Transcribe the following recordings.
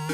Hey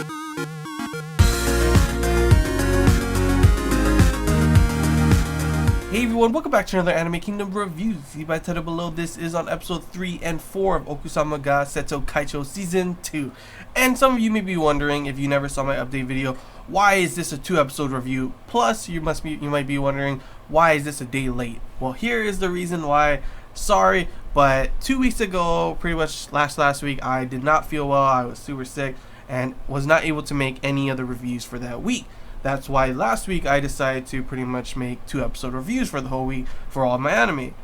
everyone, welcome back to another Anime Kingdom review. See by the title below, this is on episode 3 and 4 of Okusama ga Seitokaichou Season 2. And some of you may be wondering, if you never saw my update video, why is this a 2-episode review? Plus, you might be wondering, why is this a day late? Well, here is the reason why. Sorry, but 2 weeks ago, pretty much last week, I did not feel well. I was super sick and was not able to make any other reviews for that week. That's why last week I decided to pretty much make 2-episode reviews for the whole week for all my anime.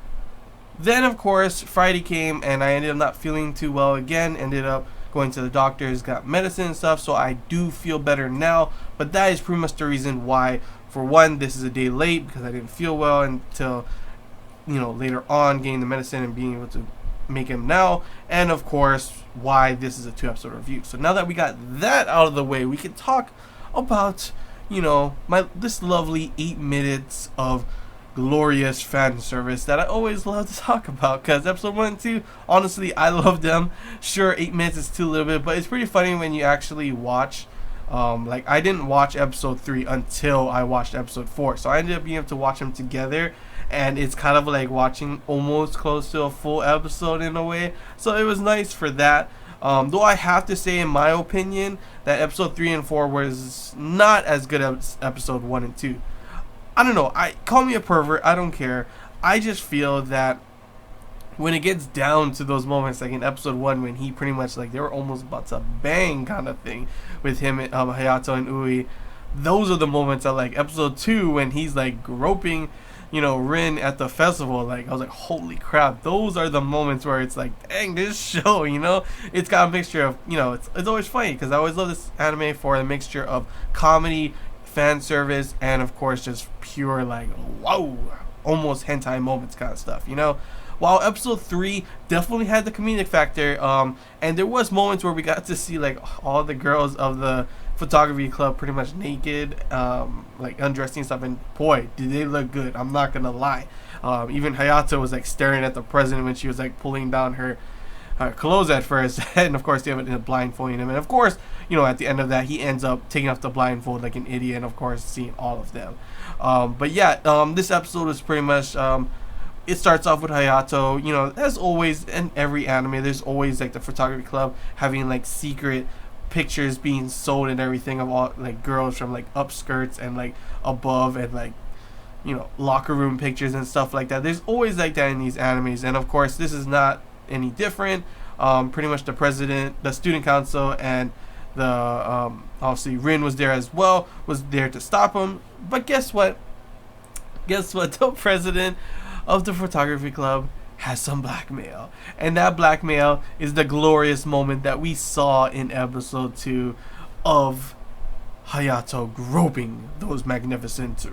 Then of course Friday came and I ended up not feeling too well again, ended up going to the doctors, got medicine and stuff, so I do feel better now, but that is pretty much the reason why. For one, this is a day late because I didn't feel well until, later on, getting the medicine and being able to make him now, and of course why this is a 2-episode review. So now that we got that out of the way, we can talk about this lovely 8 minutes of glorious fan service that I always love to talk about, because episode 1 and 2, honestly, I love them. Sure, 8 minutes is too little bit, but it's pretty funny when you actually watch. I didn't watch episode 3 until I watched episode 4, so I ended up being able to watch them together, and it's kind of like watching almost close to a full episode in a way, so it was nice for that. Though I have to say, in my opinion, that episode 3 and 4 was not as good as episode 1 and 2. I don't know. Call me a pervert. I don't care. I just feel that when it gets down to those moments, like in episode 1, when he pretty much, they were almost about to bang kind of thing with him, Hayato and Ui. Those are the moments I like. Episode 2, when he's groping Rin at the festival, I was like, holy crap, those are the moments where it's like, dang, this show, it's got a mixture of, it's always funny, because I always love this anime for the mixture of comedy, fan service, and of course just pure whoa, almost hentai moments kind of stuff, While episode 3 definitely had the comedic factor, and there was moments where we got to see all the girls of the photography club pretty much naked, undressing and stuff, and boy, did they look good. I'm not gonna lie. Even Hayato was staring at the president when she was pulling down her clothes at first, and of course they ended up blindfolding him, and of course at the end of that he ends up taking off the blindfold like an idiot, and of course seeing all of them. But yeah, this episode was pretty much it starts off with Hayato, as always in every anime, there's always the photography club having secret pictures being sold and everything of all girls from upskirts and above, and locker room pictures and stuff like that. There's always that in these animes, and of course this is not any different. Pretty much the president, the student council, and the obviously Rin was there as well, was there to stop him. But guess what, the president of the photography club has some blackmail, and that blackmail is the glorious moment that we saw in episode 2 of Hayato groping those magnificent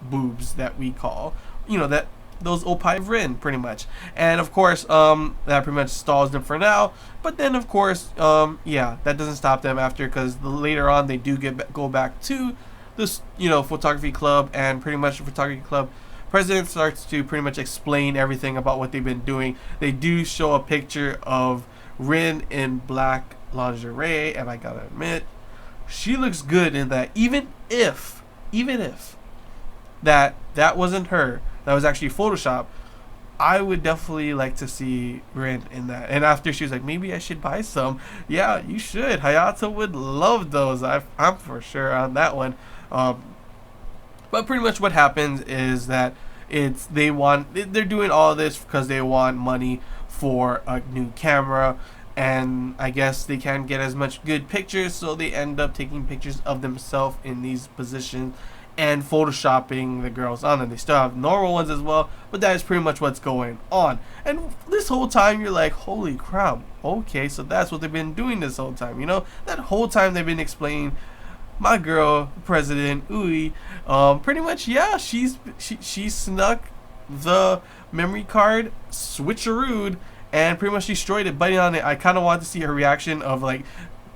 boobs that we call, those opai of Rin, pretty much. And of course that pretty much stalls them for now, but then of course that doesn't stop them after, because later on they do go back to this photography club, and pretty much the photography club president starts to pretty much explain everything about what they've been doing. They do show a picture of Rin in black lingerie, and I gotta admit, she looks good in that. Even if that wasn't her, that was actually Photoshop, I would definitely like to see Rin in that. And after she was like, maybe I should buy some. Yeah, you should. Hayato would love those. I'm for sure on that one. But pretty much what happens is that they're doing all this because they want money for a new camera, and I guess they can't get as much good pictures, so they end up taking pictures of themselves in these positions and photoshopping the girls on them. They still have normal ones as well, but that is pretty much what's going on. And this whole time you're like, holy crap, okay, so that's what they've been doing this whole time. That whole time they've been explaining my girl, President Ui, pretty much, yeah, she snuck the memory card, switcherooed, and pretty much destroyed it, biting on it. I kind of wanted to see her reaction of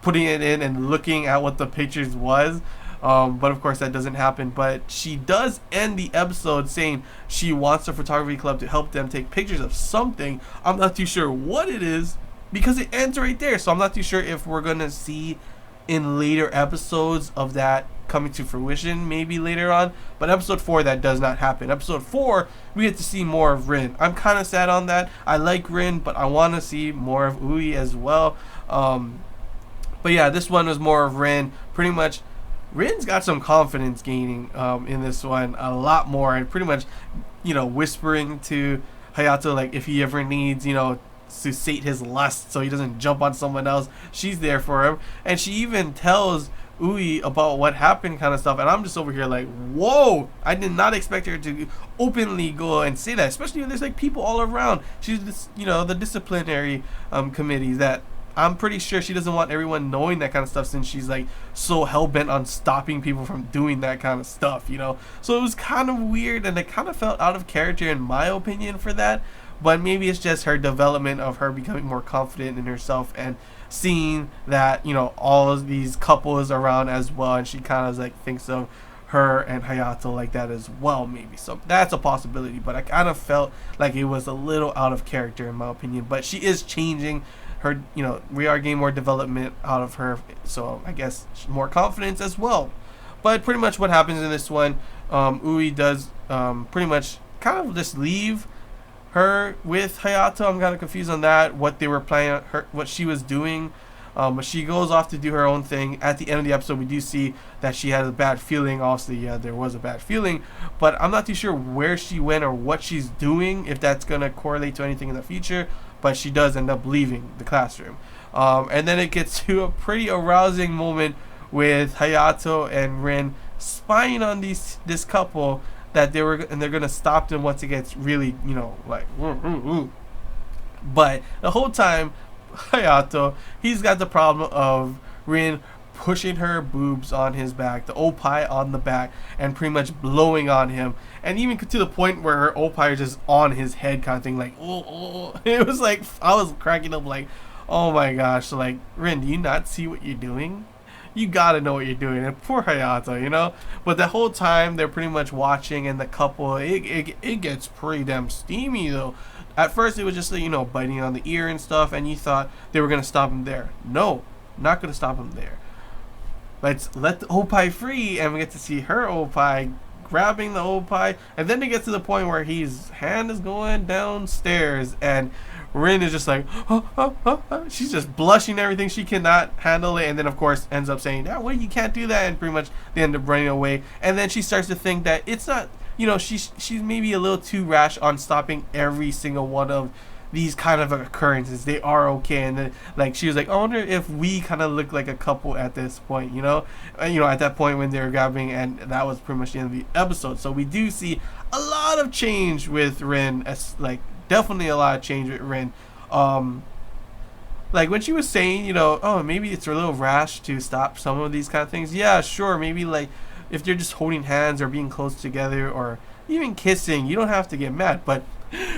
putting it in and looking at what the pictures was, but of course that doesn't happen. But she does end the episode saying she wants the photography club to help them take pictures of something. I'm not too sure what it is, because it ends right there, so I'm not too sure if we're gonna see in later episodes of that coming to fruition, maybe later on. But episode 4, that does not happen. Episode 4, we get to see more of Rin. I'm kind of sad on that. I like Rin, but I want to see more of Ui as well. But yeah, this one was more of Rin. Pretty much, Rin's got some confidence gaining in this one, a lot more, and pretty much, whispering to Hayato, like, if he ever needs, to sate his lust so he doesn't jump on someone else, she's there for him. And she even tells Ui about what happened, kind of stuff. And I'm just over here like, whoa, I did not expect her to openly go and say that, especially when there's like people all around. She's this, the disciplinary committee that I'm pretty sure she doesn't want everyone knowing that kind of stuff, since she's like so hell-bent on stopping people from doing that kind of stuff, So it was kind of weird, and it kind of felt out of character in my opinion for that. But maybe it's just her development of her becoming more confident in herself and seeing that, all of these couples around as well, and she kind of like thinks of her and Hayato like that as well, maybe. So that's a possibility, but I kind of felt like it was a little out of character in my opinion. But she is changing her, we are getting more development out of her, so I guess more confidence as well. But pretty much what happens in this one, Ui does pretty much kind of just leave her with Hayato. I'm kind of confused on that, what they were planning, what she was doing. But she goes off to do her own thing. At the end of the episode, we do see that she has a bad feeling. Obviously, yeah, there was a bad feeling, but I'm not too sure where she went or what she's doing, if that's going to correlate to anything in the future. But she does end up leaving the classroom. And then it gets to a pretty arousing moment with Hayato and Rin spying on this couple, that they're gonna stop them once it gets really, like, But the whole time, Hayato, he's got the problem of Rin pushing her boobs on his back, the opie on the back, and pretty much blowing on him, and even to the point where her opie is just on his head, kind of thing, like, oh. It was like, I was cracking up, like, oh my gosh, like, Rin, do you not see what you're doing? You gotta know what you're doing. And poor Hayato, But the whole time they're pretty much watching, and the couple, it gets pretty damn steamy though. At first it was just biting on the ear and stuff, and you thought they were gonna stop him there. No, not gonna stop him there. Let's let the opie free, and we get to see her opie grabbing the opie, and then it gets to the point where his hand is going downstairs, and Rin is just like, she's just blushing everything. She cannot handle it, and then of course ends up saying, "Well, you can't do that," and pretty much they end up running away. And then she starts to think that it's not, she's maybe a little too rash on stopping every single one of these kind of occurrences. They are okay, and then like she was like, I wonder if we kind of look like a couple at this point, at that point when they were grabbing, and that was pretty much the end of the episode. So we do see a lot of change with Rin, as like definitely a lot of change with Rin. Like when she was saying, oh, maybe it's a little rash to stop some of these kind of things. Yeah, sure, maybe like if they're just holding hands or being close together or even kissing, you don't have to get mad. But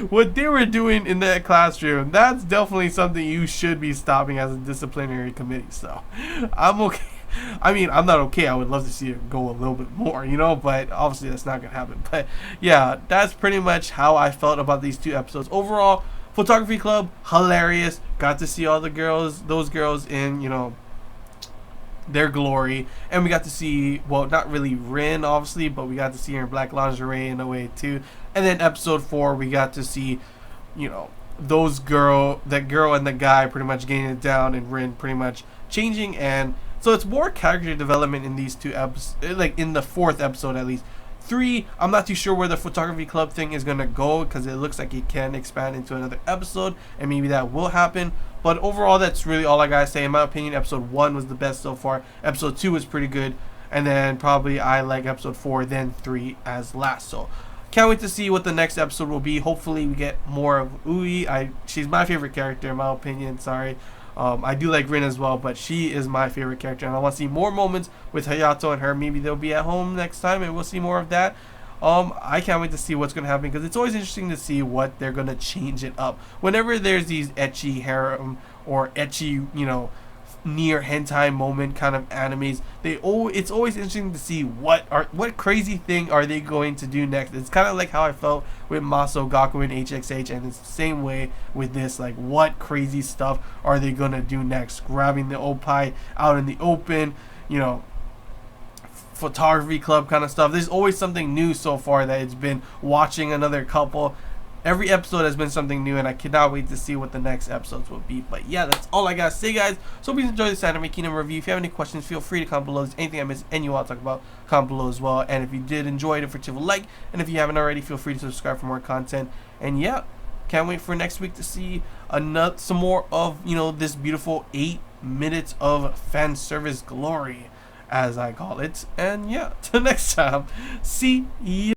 what they were doing in that classroom, that's definitely something you should be stopping as a disciplinary committee. So I'm okay. I mean, I'm not okay. I would love to see it go a little bit more, but obviously that's not going to happen. But yeah, that's pretty much how I felt about these 2 episodes. Overall, Photography Club, hilarious. Got to see all those girls in, their glory. And we got to see, well, not really Rin, obviously, but we got to see her in black lingerie in a way too. And then episode 4, we got to see, that girl and the guy pretty much getting it down, and Rin pretty much changing. And so it's more character development in these 2 episodes, like in the 4th episode at least. 3, I'm not too sure where the Photography Club thing is going to go, because it looks like it can expand into another episode, and maybe that will happen. But overall, that's really all I got to say. In my opinion, episode 1 was the best so far. Episode 2 was pretty good, and then probably I like episode 4, then 3 as last. So can't wait to see what the next episode will be. Hopefully we get more of Ui. She's my favorite character in my opinion. Sorry. I do like Rin as well, but she is my favorite character, and I want to see more moments with Hayato and her. Maybe they'll be at home next time, and we'll see more of that. I can't wait to see what's going to happen, because it's always interesting to see what they're going to change it up. Whenever there's these ecchi harem or ecchi, near hentai moment kind of animes. It's always interesting to see what crazy thing are they going to do next. It's kind of like how I felt with Maso Gaku and HXH, and it's the same way with this. Like, what crazy stuff are they gonna do next? Grabbing the oppai out in the open, photography club kind of stuff. There's always something new so far that it's been watching another couple. Every episode has been something new, and I cannot wait to see what the next episodes will be. But yeah, that's all I gotta say, guys. So please enjoy this Anime Kingdom review. If you have any questions, feel free to comment below. If there's anything I missed and you want to talk about, comment below as well. And if you did enjoy it, leave a like. And if you haven't already, feel free to subscribe for more content. And yeah, can't wait for next week to see some more of this beautiful 8 minutes of fan service glory, as I call it. And yeah, till next time, see ya.